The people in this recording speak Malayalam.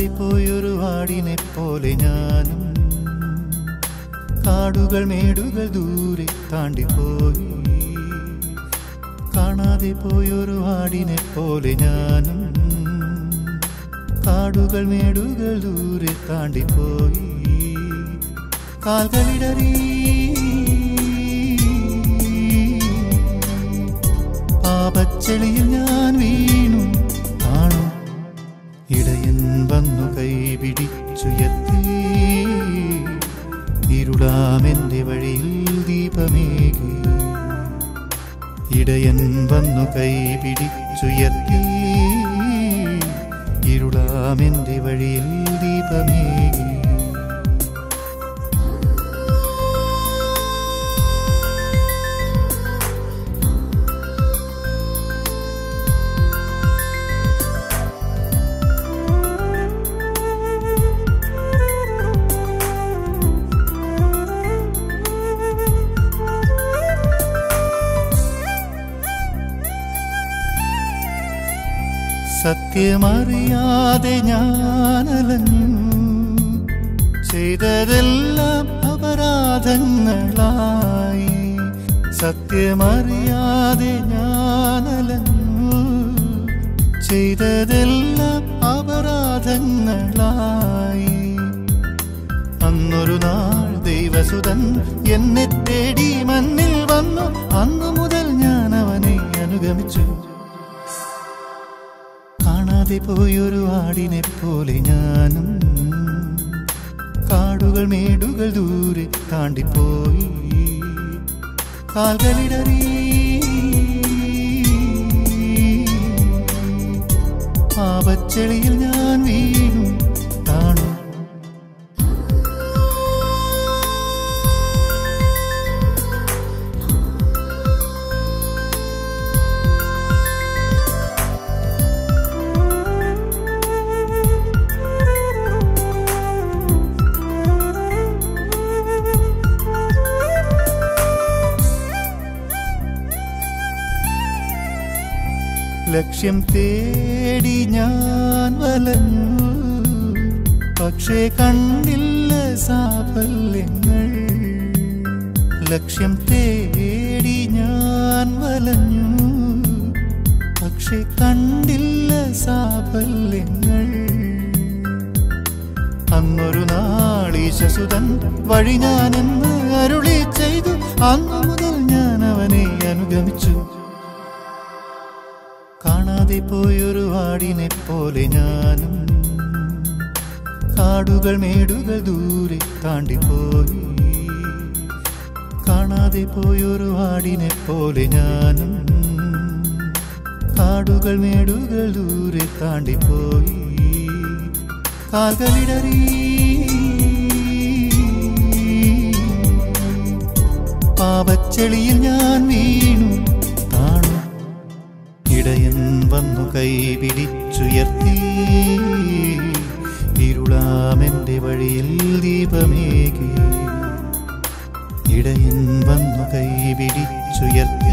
പോയൊരു ആടിനെ പോലെ ഞാനും കാടുകൾ മേടുകൾ ദൂരെ താണ്ടിപ്പോയി. കാണാതെ പോയൊരു ആടിനെ പോലെ ഞാനും കാടുകൾ മേടുകൾ ദൂരെ താണ്ടിപ്പോയി. കാൽകളിടറി പാപച്ചെളിയിൽ ഞാൻ വീണു. കാണു ഇടയൻ വന്നു കൈപിടിച്ചുയർത്തി. ഇരുളാമെന്റെ വഴിയിൽ ദീപമേകി. ഇടയൻ വന്നു കൈപിടിച്ചുയർത്തി. ഇരുളാമെന്റെ വഴിയിൽ ദീപമേകി. സത്യമറിയാതെ ഞാനലഞ്ഞു. ചെയ്തതെല്ലാം അപരാധങ്ങളായി. സത്യമറിയാതെ ഞാനലഞ്ഞു. ചെയ്തതെല്ലാം അപരാധങ്ങളായി. അന്നൊരു നാൾ ദൈവസുതൻ എന്നെ തേടി മണ്ണിൽ വന്നു. അന്നു മുതൽ ഞാൻ അവനെ അനുഗമിച്ചു. കാണാതെ പോയൊരു ആടിനെ പോലെ ഞാനും കാടുകൾ മേടുകൾ ദൂരെ താണ്ടിപ്പോയി. കാൽകളിടറി പാപച്ചെളിയിൽ ഞാൻ വീണു. കാണു ലക്ഷ്യം തേടി ഞാൻ വലഞ്ഞു. പക്ഷേ കണ്ടില്ല സാഫല്യങ്ങൾ. ലക്ഷ്യം തേടി ഞാൻ വലഞ്ഞു. പക്ഷേ കണ്ടില്ല സാഫല്യങ്ങൾ. അന്നൊരു നാളീശസുതൻ വഴി ഞാനെന്ന് അരുളി ചെയ്തു. അന്നു മുതൽ ഞാൻ അവനെ അനുഗമിച്ചു. കാണാതെ പോയൊരു ആടിനെ പോലെ ഞാനും കാടുകൾ മേടുകൾ ദൂരെ താണ്ടിപ്പോയി. കാണാതെ പോയൊരു ആടിനെ പോലെ ഞാനും കാടുകൾ മേടുകൾ ദൂരെ താണ്ടിപ്പോയി. കാൽകളിടറി പാപച്ചെളിയിൽ ഞാൻ വീണു. കാണു ഇടയൻ വന്നു കൈപിടിച്ചുയർത്തി. ഇരുളാമെന്റെ വഴിയിൽ ദീപമേകി. ഇടയൻ വന്നു കൈപിടിച്ചുയർത്തി.